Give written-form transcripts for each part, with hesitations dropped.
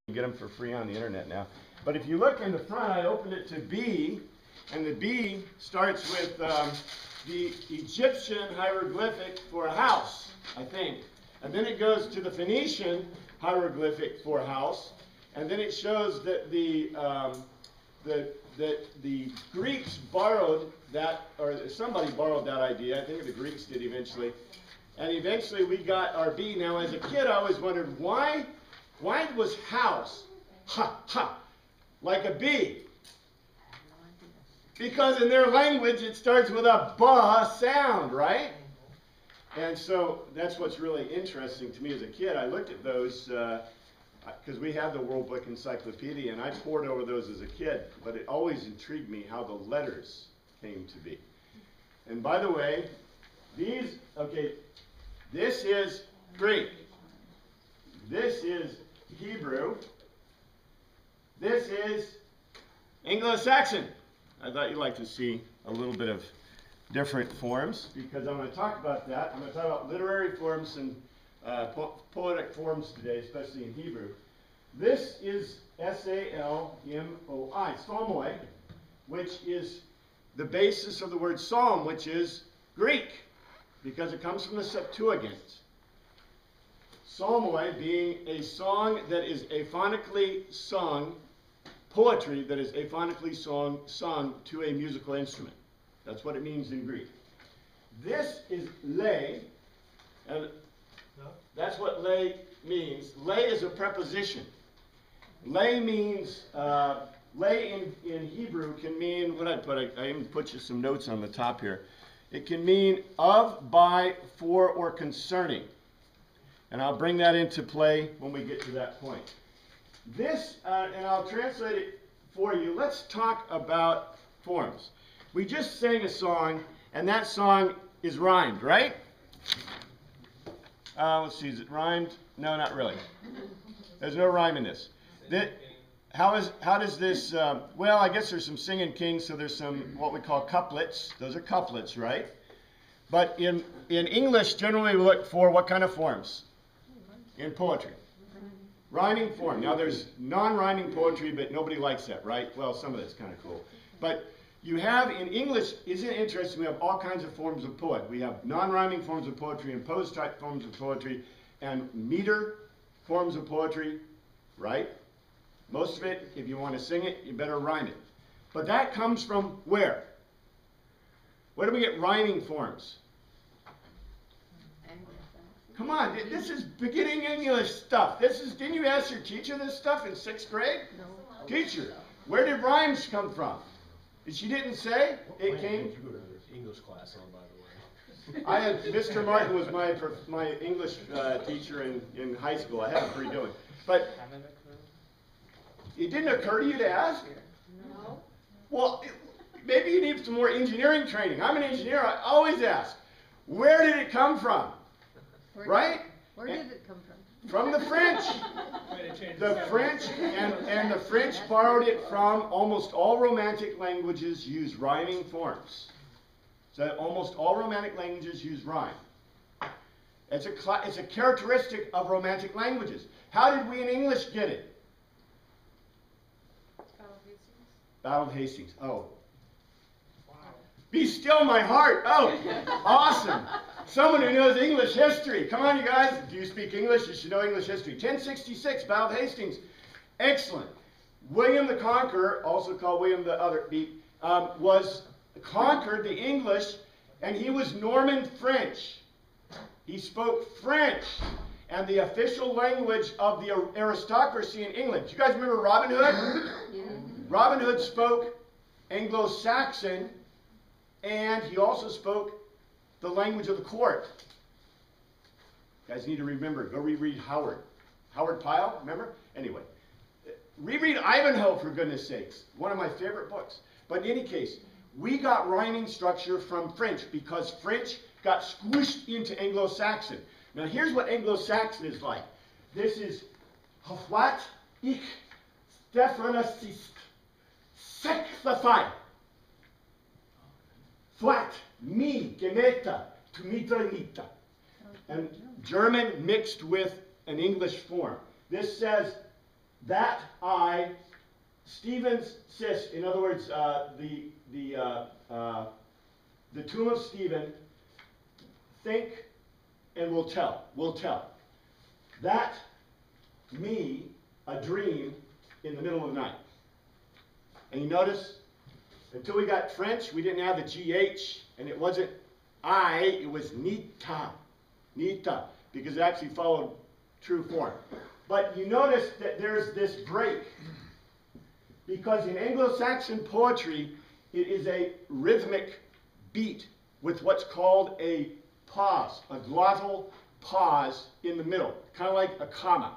You get them for free on the internet now. But if you look in the front, I opened it to B, and the B starts with the Egyptian hieroglyphic for a house, I think. And then it goes to the Phoenician hieroglyphic for a house, and then it shows that the Greeks borrowed that, or somebody borrowed that idea. I think the Greeks did eventually. And eventually we got our B. Now, as a kid, I always wondered why was house, ha, ha, like a B? Because in their language, it starts with a ba sound, right? And so that's what's really interesting to me as a kid. I looked at those because we have the World Book Encyclopedia, and I pored over those as a kid. But it always intrigued me how the letters came to be. And by the way, these, okay, this is Greek. This is Hebrew. This is Anglo-Saxon. I thought you'd like to see a little bit of different forms, because I'm going to talk about that. I'm going to talk about literary forms and poetic forms today, especially in Hebrew. This is S-A-L-M-O-I, psalmoi, which is the basis of the word psalm, which is Greek, because it comes from the Septuagint. Psalmoi being a song that is aphonically sung, poetry that is aphonically sung to a musical instrument. That's what it means in Greek. This is lay, and that's what lay means. Lay is a preposition. Lay means, lay in Hebrew can mean, what I even put you some notes on the top here. It can mean of, by, for, or concerning. And I'll bring that into play when we get to that point. This, and I'll translate it for you. Let's talk about forms. We just sang a song, and that song is rhymed, right? Let's see, is it rhymed? No, not really. There's no rhyme in this. How does this, well, I guess there's some singing kings, so there's some what we call couplets. Those are couplets, right? But in English, generally we look for what kind of forms? In poetry. Rhyming form. Now there's non-rhyming poetry, but nobody likes that, right? Well, some of it's kind of cool. But you have in English, isn't it interesting, we have all kinds of forms of poet. We have non-rhyming forms of poetry and prose type forms of poetry and meter forms of poetry, right? Most of it, if you want to sing it, you better rhyme it. But that comes from where? Where do we get rhyming forms? Come on, this is beginning English stuff. Didn't you ask your teacher this stuff in 6th grade? No. Teacher, where did rhymes come from? She didn't say. It came. Did you go to English class on, by the way? I had, Mr. Martin was my English teacher in high school. I had him pretty good. But it didn't occur to you to ask? No. Well, maybe you need some more engineering training. I'm an engineer. I always ask, where did it come from? Right? Where did it come from? From the French. The French, and the French borrowed it from almost all Romantic languages use rhyming forms. So almost all Romantic languages use rhyme. It's a characteristic of Romantic languages. How did we in English get it? Battle of Hastings. Battle of Hastings. Oh. Wow. Be still my heart. Oh, awesome. Someone who knows English history. Come on, you guys. Do you speak English? You should know English history. 1066, Battle of Hastings. Excellent. William the Conqueror, also called William the Other, was conquered the English, and he was Norman French. He spoke French, and the official language of the aristocracy in England. Do you guys remember Robin Hood? Yeah. Robin Hood spoke Anglo-Saxon, and he also spoke the language of the court. You guys need to remember, go reread Howard. Howard Pyle, remember? Anyway, reread Ivanhoe, for goodness sakes. One of my favorite books. But in any case, we got rhyming structure from French because French got squished into Anglo-Saxon. Now here's what Anglo-Saxon is like. This is Hafwat ich Stephanasist Sacrifice. Flat, me, gemeta, to mita. And German mixed with an English form. This says, that I, Stephen's cyst, in other words, the tomb of Stephen, think and will tell. That, me, a dream in the middle of the night. And you notice, until we got French, we didn't have the GH, and it wasn't I, it was nita, nita, because it actually followed true form. But you notice that there's this break, because in Anglo-Saxon poetry, it is a rhythmic beat with what's called a pause, a glottal pause in the middle, kind of like a comma.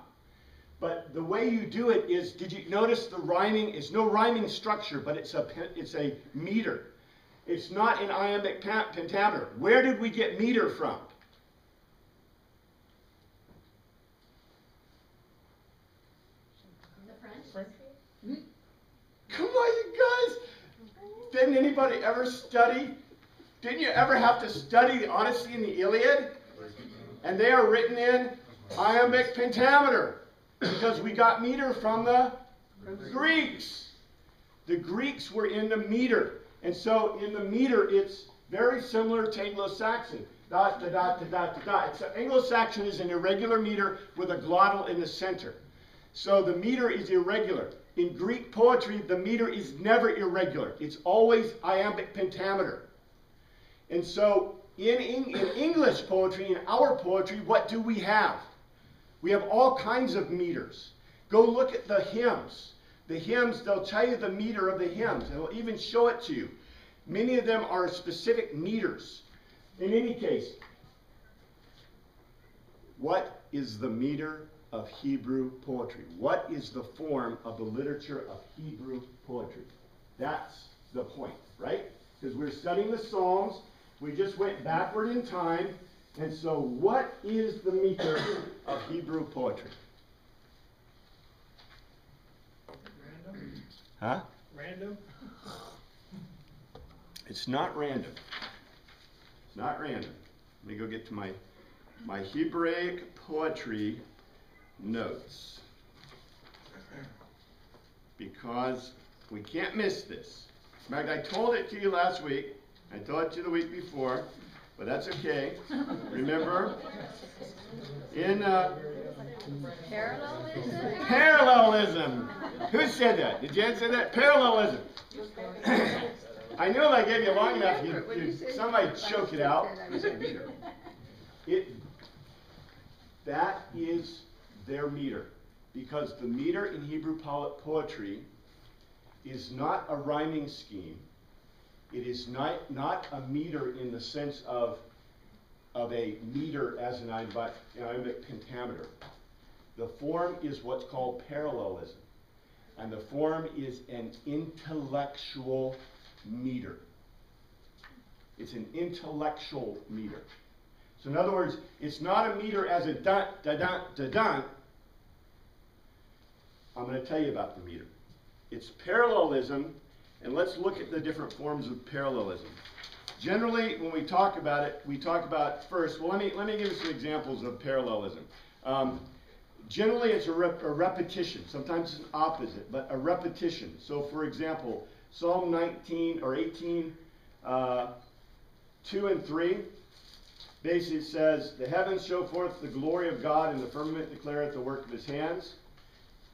But the way you do it is, did you notice the rhyming? It's no rhyming structure, but it's a meter. It's not an iambic pentameter. Where did we get meter from? The French? Come on, you guys! Didn't anybody ever study? Didn't you ever have to study the Odyssey and the Iliad? And they are written in iambic pentameter, because we got meter from the Greeks. The Greeks were in the meter. And so in the meter, it's very similar to Anglo-Saxon. Dot, da, dot, da, dot, da, dot. Except Anglo-Saxon is an irregular meter with a glottal in the center. So the meter is irregular. In Greek poetry, the meter is never irregular. It's always iambic pentameter. And so in English poetry, in our poetry, what do we have? We have all kinds of meters. Go look at the hymns. The hymns, they'll tell you the meter of the hymns. They'll even show it to you. Many of them are specific meters. In any case, what is the meter of Hebrew poetry? What is the form of the literature of Hebrew poetry? That's the point, right? Because we're studying the Psalms. We just went backward in time. And so what is the meter of Hebrew poetry? Random? Huh? Random? It's not random. It's not random. Let me go get to my Hebraic poetry notes. Because we can't miss this. In fact, I told it to you last week. I told it to you the week before. But that's okay. Remember, in Parallelism? parallelism. Who said that? Did Jan say that? Parallelism. I knew if I gave you long enough, somebody choke it out. That is their meter. Because the meter in Hebrew poetry is not a rhyming scheme. It is not a meter in the sense of a meter as an iambic pentameter. The form is what's called parallelism. And the form is an intellectual meter. It's an intellectual meter. So in other words, it's not a meter as a dun, da, dun, da, dun. I'm going to tell you about the meter. It's parallelism. And let's look at the different forms of parallelism. Generally, when we talk about it, we talk about first, well, let me give you some examples of parallelism. Generally, it's a repetition. Sometimes it's an opposite, but a repetition. So, for example, Psalm 19 or 18, 2 and 3, basically says, the heavens show forth the glory of God, and the firmament declareth the work of his hands.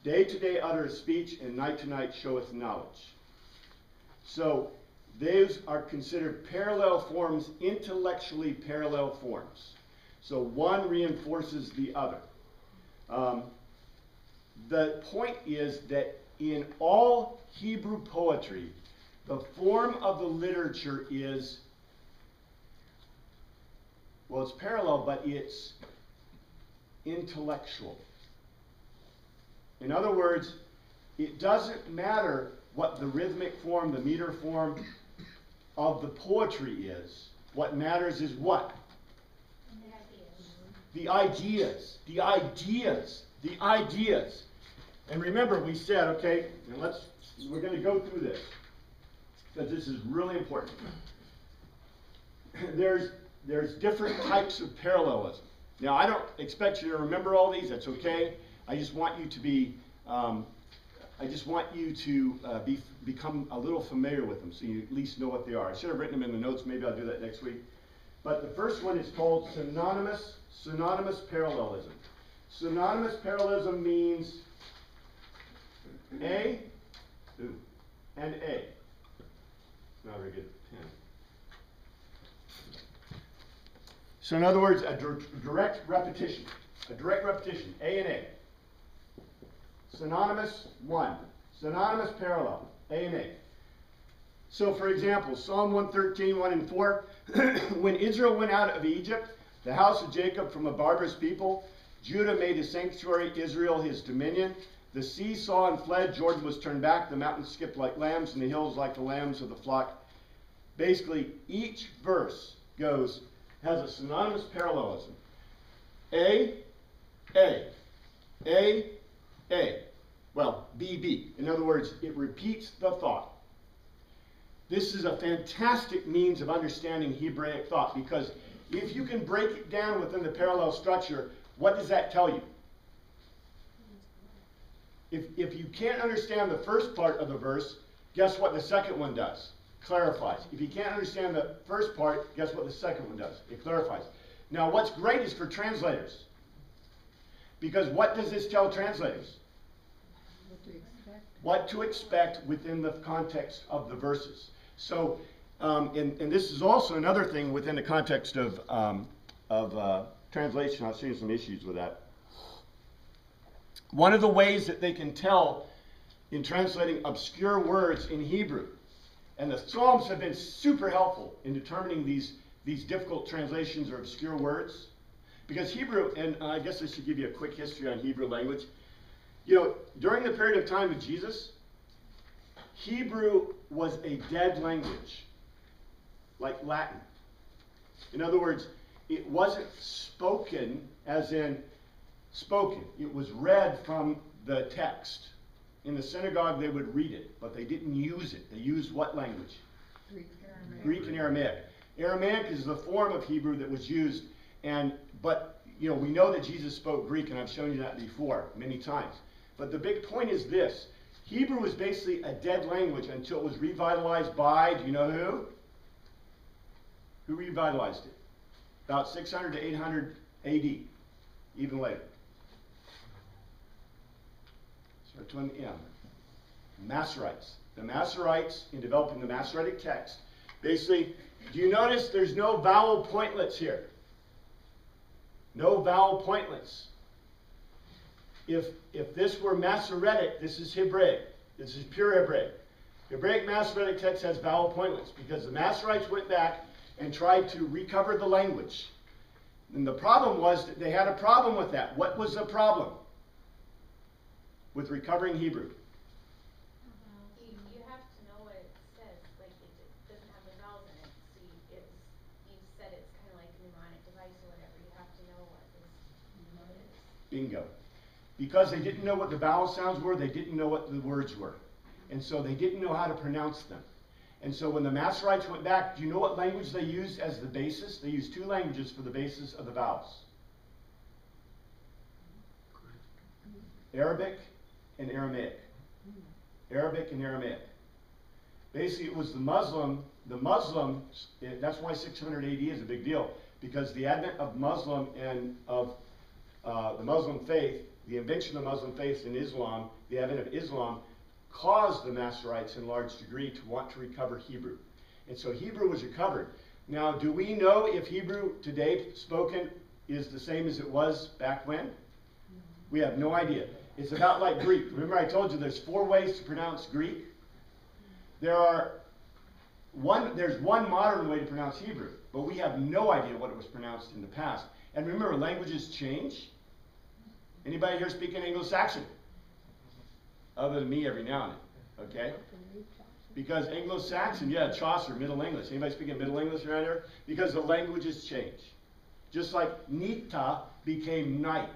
Day to day uttereth speech, and night to night showeth knowledge. So those are considered parallel forms, intellectually parallel forms. So one reinforces the other. The point is that in all Hebrew poetry, the form of the literature is, well, it's parallel, but it's intellectual. In other words, it doesn't matter what the rhythmic form, the meter form of the poetry is. What matters is what? The ideas. The ideas. The ideas. And remember, we said, okay, and we're going to go through this, because this is really important. There's different types of parallelism. Now, I don't expect you to remember all these. That's okay. I just want you to be I just want you to become a little familiar with them so you at least know what they are. I should have written them in the notes. Maybe I'll do that next week. But the first one is called synonymous parallelism. Synonymous parallelism means A and A. Not a very good pen. So in other words, a direct repetition. A direct repetition. A and A. Synonymous, one. Synonymous parallel. A and A. So for example, Psalm 113, 1 and 4. When Israel went out of Egypt, the house of Jacob from a barbarous people, Judah made his sanctuary, Israel his dominion. The sea saw and fled, Jordan was turned back, the mountains skipped like lambs, and the hills like the lambs of the flock. Basically, each verse has a synonymous parallelism. A, A, A, A. Well, B, B. In other words, it repeats the thought. This is a fantastic means of understanding Hebraic thought, because if you can break it down within the parallel structure, what does that tell you? If you can't understand the first part of the verse, guess what the second one does? Clarifies. If you can't understand the first part, guess what the second one does? It clarifies. Now, what's great is for translators. Because what does this tell translators? What to expect within the context of the verses. So, and this is also another thing within the context of translation. I've seen some issues with that. One of the ways that they can tell in translating obscure words in Hebrew, and the Psalms have been super helpful in determining these difficult translations or obscure words, because Hebrew, and I guess I should give you a quick history on Hebrew language. You know, during the period of time of Jesus, Hebrew was a dead language, like Latin. In other words, it wasn't spoken as in spoken. It was read from the text. In the synagogue, they would read it, but they didn't use it. They used what language? Greek and Aramaic. Aramaic is the form of Hebrew that was used, but you know, we know that Jesus spoke Greek, and I've shown you that before many times. But the big point is this. Hebrew was basically a dead language until it was revitalized by, do you know who? Who revitalized it? About 600 to 800 AD, even later. Starts with an M. Masoretes. The Masoretes, in developing the Masoretic text, basically, do you notice there's no vowel pointlets here? No vowel pointlets. If this were Masoretic, this is Hebraic. This is pure Hebraic. Hebraic Masoretic text has vowel pointlets because the Masoretes went back and tried to recover the language. And the problem was that they had a problem with that. What was the problem with recovering Hebrew? You have to know what it says. Like, it doesn't have the vowels in it. So you said it's kind of like a mnemonic device or whatever. You have to know what it is. Bingo. Because they didn't know what the vowel sounds were, they didn't know what the words were. And so they didn't know how to pronounce them. And so when the Masoretes went back, do you know what language they used as the basis? They used two languages for the basis of the vowels. Arabic and Aramaic. Arabic and Aramaic. Basically, it was the Muslims, that's why 600 AD is a big deal, because the advent of Muslim and of the Muslim faith, the invention of Muslim faith in Islam, the advent of Islam, caused the Masoretes in large degree to want to recover Hebrew. And so Hebrew was recovered. Now, do we know if Hebrew today spoken is the same as it was back when? We have no idea. It's about like Greek. Remember I told you there's 4 ways to pronounce Greek? There's one modern way to pronounce Hebrew, but we have no idea what it was pronounced in the past. And remember, languages change. Anybody here speaking Anglo-Saxon? Other than me every now and then, okay? Because Anglo-Saxon, yeah, Chaucer, Middle English. Anybody speaking Middle English around here? Because the languages change. Just like Nita became night.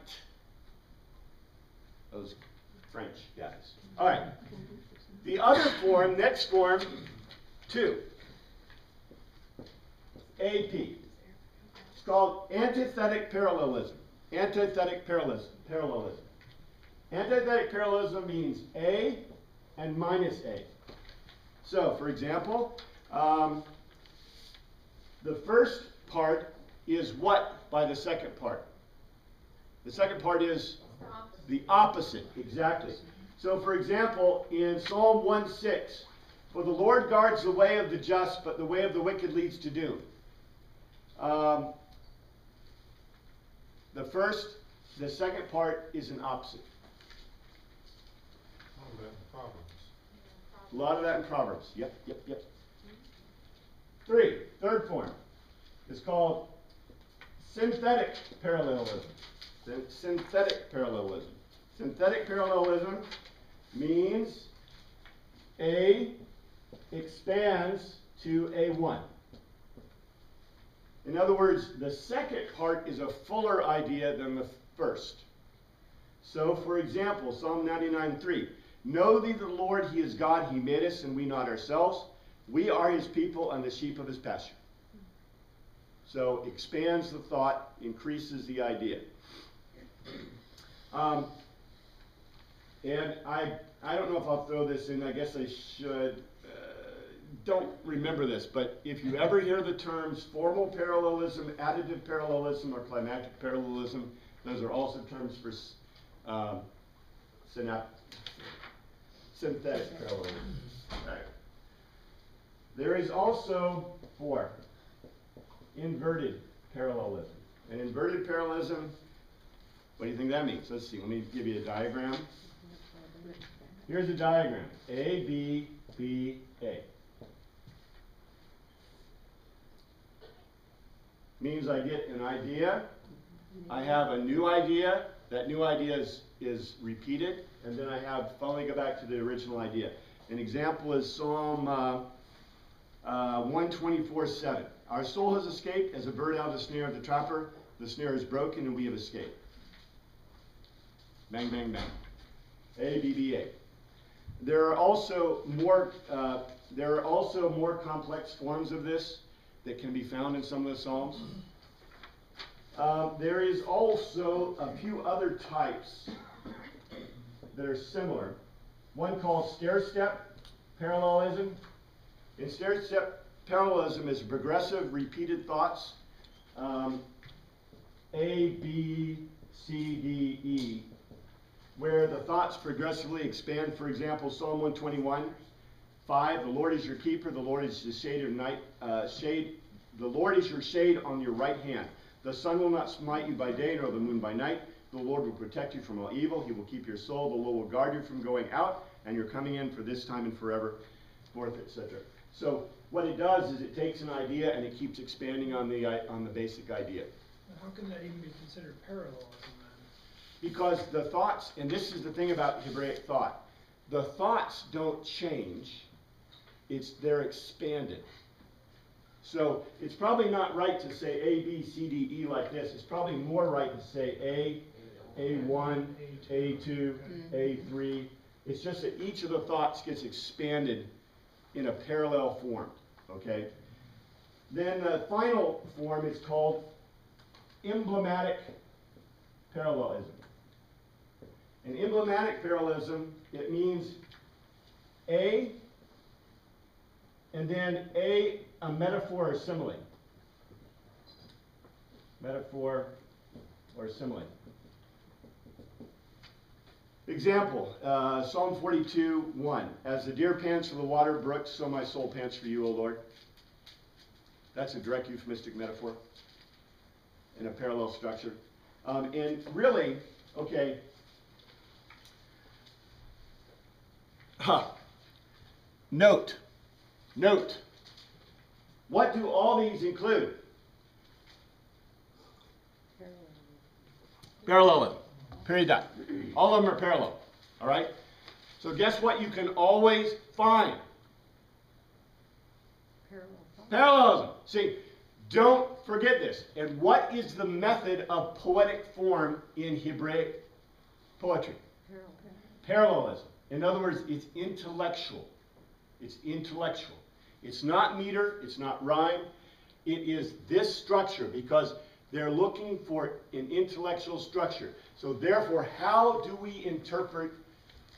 Those French guys. All right. The other form, next form, 2. AP. It's called antithetic parallelism. Antithetic parallelism. Antithetic parallelism means A and minus A. So, for example, the first part is what by the second part? The second part is the opposite, exactly. So, for example, in Psalm 1:6, for the Lord guards the way of the just, but the way of the wicked leads to doom. The second part is an opposite. A lot of that in Proverbs. Yep. Third form is called synthetic parallelism. Synthetic parallelism. Synthetic parallelism means A expands to A1. In other words, the second part is a fuller idea than the first. So, for example, Psalm 99:3. Know thee the Lord, he is God, he made us and we not ourselves. We are his people and the sheep of his pasture. So, expands the thought, increases the idea. And I don't know if I'll throw this in, I guess I should. Don't remember this, but if you ever hear the terms formal parallelism, additive parallelism, or climactic parallelism, those are also terms for synthetic parallelism. Right. There is also 4, inverted parallelism. And inverted parallelism, what do you think that means? Let's see, let me give you a diagram. Here's a diagram, A, B, B, A. Means I get an idea, I have a new idea, that new idea is repeated, and then I have finally go back to the original idea. An example is Psalm 124:7. Our soul has escaped as a bird out of the snare of the trapper. The snare is broken and we have escaped. Bang, bang, bang. A, B, B, A. There are also more complex forms of this that can be found in some of the Psalms. There is also a few other types that are similar. One called stair-step parallelism. In stair-step parallelism is progressive repeated thoughts. A, B, C, D, E, where the thoughts progressively expand. For example, Psalm 121:5, the Lord is your keeper, the Lord is the shade of night, the Lord is your shade on your right hand. The sun will not smite you by day, nor the moon by night. The Lord will protect you from all evil. He will keep your soul. The Lord will guard you from going out, and you're coming in for this time and forever, forth, etc. So what it does is it takes an idea and it keeps expanding on the basic idea. How can that even be considered parallelism then? Because the thoughts, and this is the thing about Hebraic thought, the thoughts don't change, they're expanded. So it's probably not right to say A, B, C, D, E like this. It's probably more right to say A, A1, A2, A3. It's just that each of the thoughts gets expanded in a parallel form, okay? Then the final form is called emblematic parallelism. And emblematic parallelism, it means A, and then a metaphor or simile. Metaphor or simile. Example, Psalm 42:1. As the deer pants for the water brooks, so my soul pants for you, O Lord. That's a direct euphemistic metaphor in a parallel structure. And really, okay, note, what do all these include? Parallelism. Period. Dot. All of them are parallel. All right? So guess what you can always find? Parallelism. See, don't forget this. And what is the method of poetic form in Hebraic poetry? Parallelism. In other words, it's intellectual. It's intellectual. It's not meter. It's not rhyme. It is this structure, because They're looking for an intellectual structure. So therefore, how do we interpret,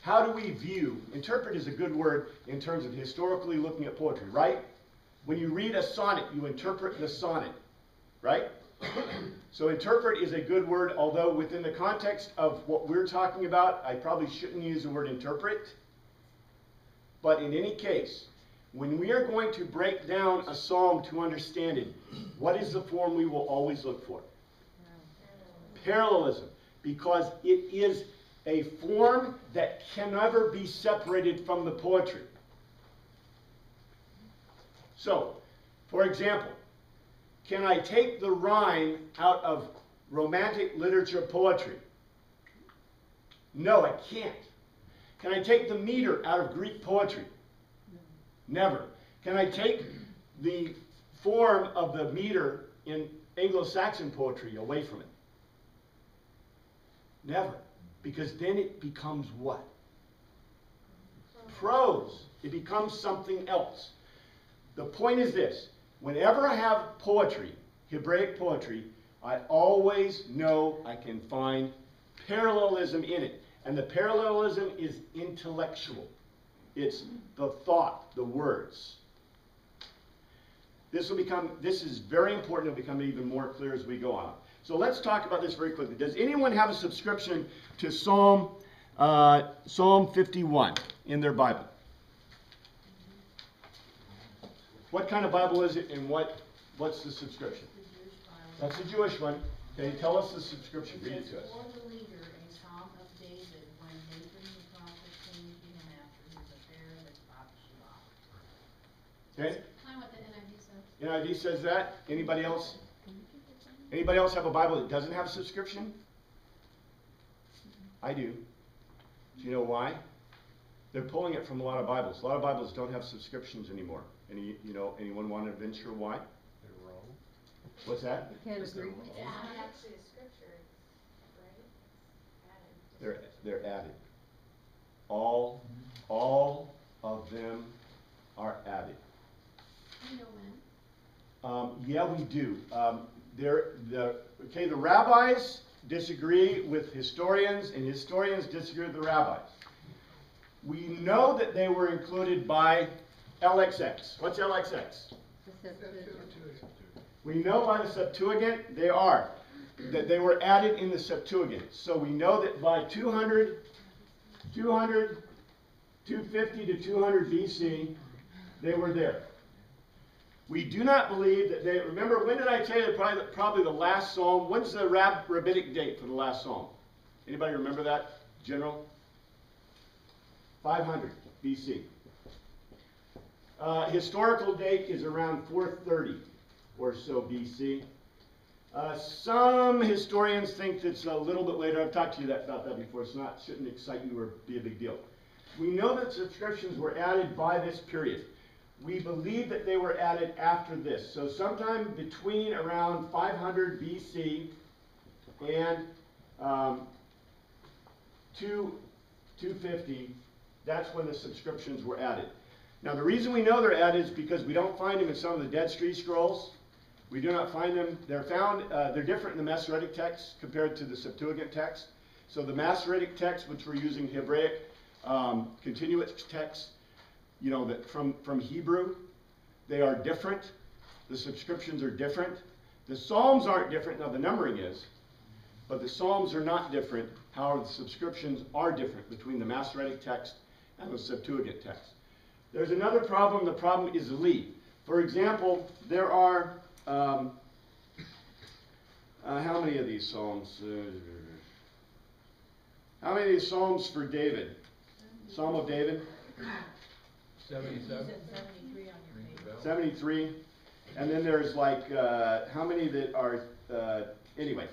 how do we view, interpret is a good word in terms of historically looking at poetry, right? When you read a sonnet, you interpret the sonnet, right? So interpret is a good word, although within the context of what we're talking about, I probably shouldn't use the word interpret. But in any case, when we are going to break down a psalm to understand it, what is the form we will always look for? Parallelism. Because it is a form that can never be separated from the poetry. So, for example, can I take the rhyme out of romantic literature poetry? No, I can't. Can I take the meter out of Greek poetry? Never. Can I take the form of the meter in Anglo-Saxon poetry away from it? Never. Because then it becomes what? Prose. It becomes something else. The point is this. Whenever I have poetry, Hebraic poetry, I always know I can find parallelism in it. And the parallelism is intellectual. It's the thought, the words. This is very important. It'll become even more clear as we go on. So let's talk about this very quickly. Does anyone have a subscription to Psalm 51 in their Bible? What kind of Bible is it, and what's the subscription? The Jewish Bible. That's the Jewish one. Okay, tell us the subscription. Read it to us. For the leader, a psalm of David, when Nathan the prophet came to him after his affair with Bathsheba. Okay? Kind of what the NIV says. NIV says that. Anybody else? Anybody else have a Bible that doesn't have a subscription? I do. Do you know why? They're pulling it from a lot of Bibles. A lot of Bibles don't have subscriptions anymore. Anyone want to venture why? They're wrong. What's that? Can't Because they're agree. wrong. It's not actually a scripture, right? It's added. They're added. All of them are added. I know when. Yeah, we do. The rabbis disagree with historians, and historians disagree with the rabbis. We know that they were included by LXX. What's LXX? The Septuagint. We know by the Septuagint that they were added in the Septuagint. So we know that by 250 to 200 BC, they were there. We do not believe that they, remember, when did I tell you probably the last psalm? When's the rabbinic date for the last psalm? Anybody remember that, General? 500 BC. Historical date is around 430 or so BC. Some historians think it's a little bit later. I've talked to you about that before. Shouldn't excite you or be a big deal. We know that subscriptions were added by this period. We believe that they were added after this. So sometime between around 500 BC and 250, that's when the subscriptions were added. Now the reason we know they're added is because we don't find them in some of the Dead Sea Scrolls. We do not find them. They're different in the Masoretic text compared to the Septuagint text. So the Masoretic text, which we're using Hebraic continuous text, that from Hebrew, they are different. The subscriptions are different. The Psalms aren't different. Now the numbering is, but the Psalms are not different. However, the subscriptions are different between the Masoretic text and the Septuagint text. There's another problem. The problem is Lee. For example, there are how many of these Psalms? How many of these Psalms for David? Psalm of David? 77. You said 73 on your page. 73. And then there's how many that are, anyway.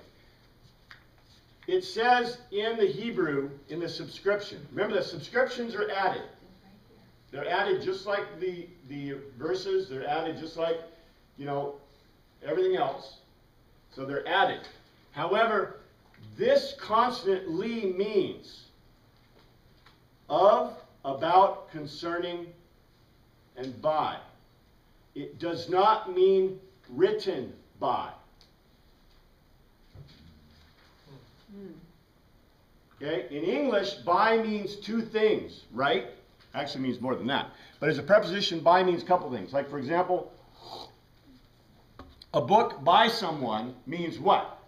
It says in the Hebrew, in the subscription. Remember, the subscriptions are added. They're added just like the verses. They're added just like, everything else. So they're added. However, this consonant li means of, about, concerning, and by. It does not mean written by. Okay? In English, by means two things, right? Actually means more than that. But as a preposition, by means a couple things. Like, for example, a book by someone means what?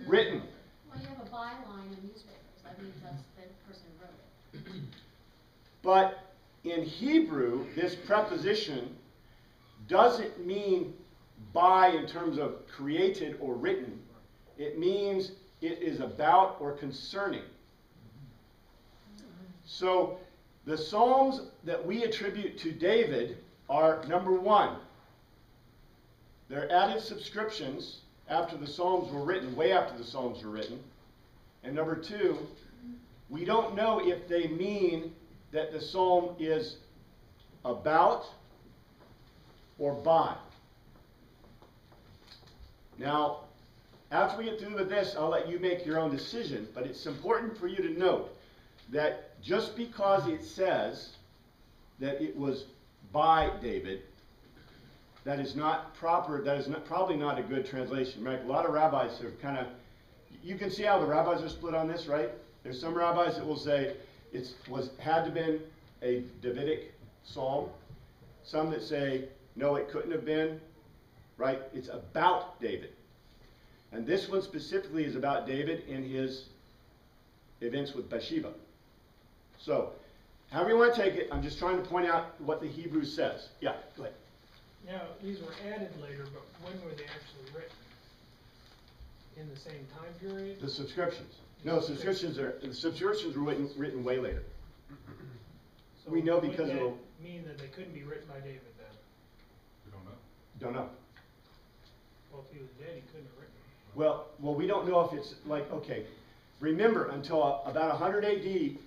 Written. Well, you have a byline in newspapers, that means that's the person who wrote it. But in Hebrew, this preposition doesn't mean by in terms of created or written. It means it is about or concerning. So the Psalms that we attribute to David are, number one, they're added subscriptions after the Psalms were written, way after the Psalms were written. And number two, we don't know if they mean that the Psalm is about or by. Now, after we get through with this, I'll let you make your own decision, but it's important for you to note that just because it says that it was by David, that is not proper, that is not, probably not a good translation, right? A lot of rabbis are kind of, you can see how the rabbis are split on this, right? There's some rabbis that will say it had to been a Davidic psalm. Some that say, no, it couldn't have been, right? It's about David. And this one specifically is about David and his events with Bathsheba. So, however you want to take it, I'm just trying to point out what the Hebrew says. Yeah, go ahead. Now, these were added later, but when were they actually written? In the same time period? The subscriptions. No, the subscriptions were written way later. So We know would because that of mean that they couldn't be written by David then? We don't know. don't know. Well, if he was dead, he couldn't have written them. Well, we don't know if it's like, okay, remember until about 100 AD,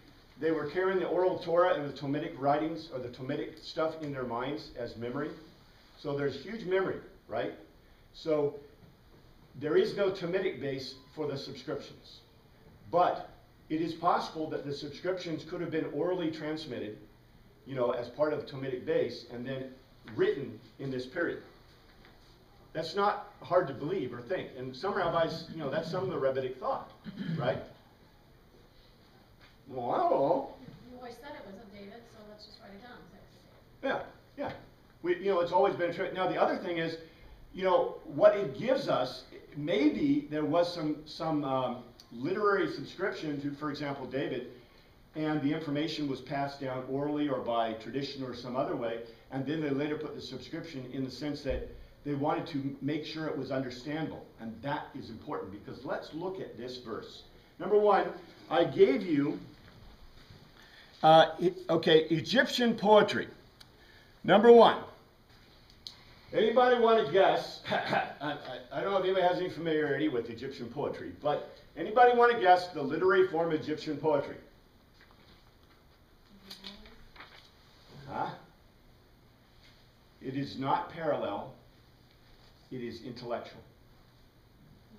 they were carrying the oral Torah and the Talmudic writings or the Talmudic stuff in their minds as memory. So there's huge memory, right? So there is no Talmudic base for the subscriptions. But it is possible that the subscriptions could have been orally transmitted, you know, as part of the Talmudic base and then written in this period. That's not hard to believe or think. And some rabbis, you know, that's some of the rabbinic thought, right? Well, I don't know. You always said it was of David, so let's just write it down. So it's David. Yeah, yeah. You know, it's always been a trick. Now, the other thing is, you know, what it gives us, maybe there was some literary subscription to, for example, David, and the information was passed down orally or by tradition or some other way, and then they later put the subscription in the sense that they wanted to make sure it was understandable. And that is important because let's look at this verse. Number one, I gave you, Egyptian poetry. Number one. Anybody want to guess? I don't know if anybody has any familiarity with Egyptian poetry, but anybody want to guess the literary form of Egyptian poetry? Huh? It is not parallel. It is intellectual.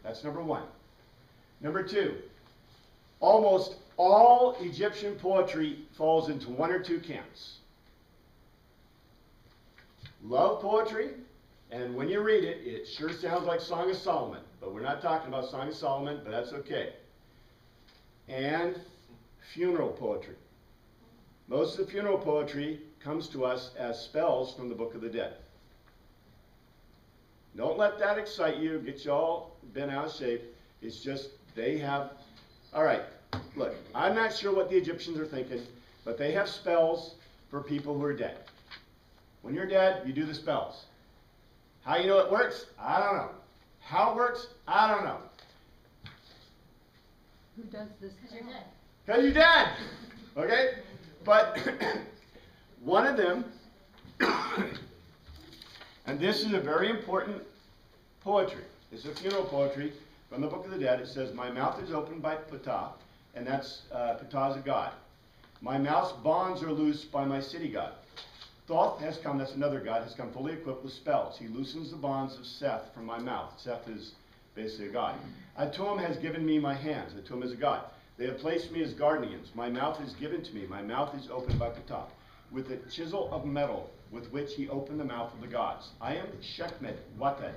That's number one. Number two, almost all Egyptian poetry falls into one or two camps. Love poetry, and when you read it, it sure sounds like Song of Solomon, but we're not talking about Song of Solomon, but that's okay. And funeral poetry. Most of the funeral poetry comes to us as spells from the Book of the Dead. Don't let that excite you, get you all bent out of shape. It's just they have, all right, look, I'm not sure what the Egyptians are thinking, but they have spells for people who are dead. When you're dead, you do the spells. How you know it works? I don't know. How it works? I don't know. Who does this? Because you're dead. Because you're dead. Okay? But one of them, and this is a very important poetry. It's a funeral poetry from the Book of the Dead. It says, my mouth is opened by Ptah, and that's Ptah is a god. My mouth's bonds are loosed by my city god. Thoth has come, that's another god, has come fully equipped with spells. He loosens the bonds of Seth from my mouth. Seth is basically a god. Atum has given me my hands. Atum is a god. They have placed me as guardians. My mouth is given to me. My mouth is opened by Ptah. With a chisel of metal with which he opened the mouth of the gods. I am Shekmet Wated.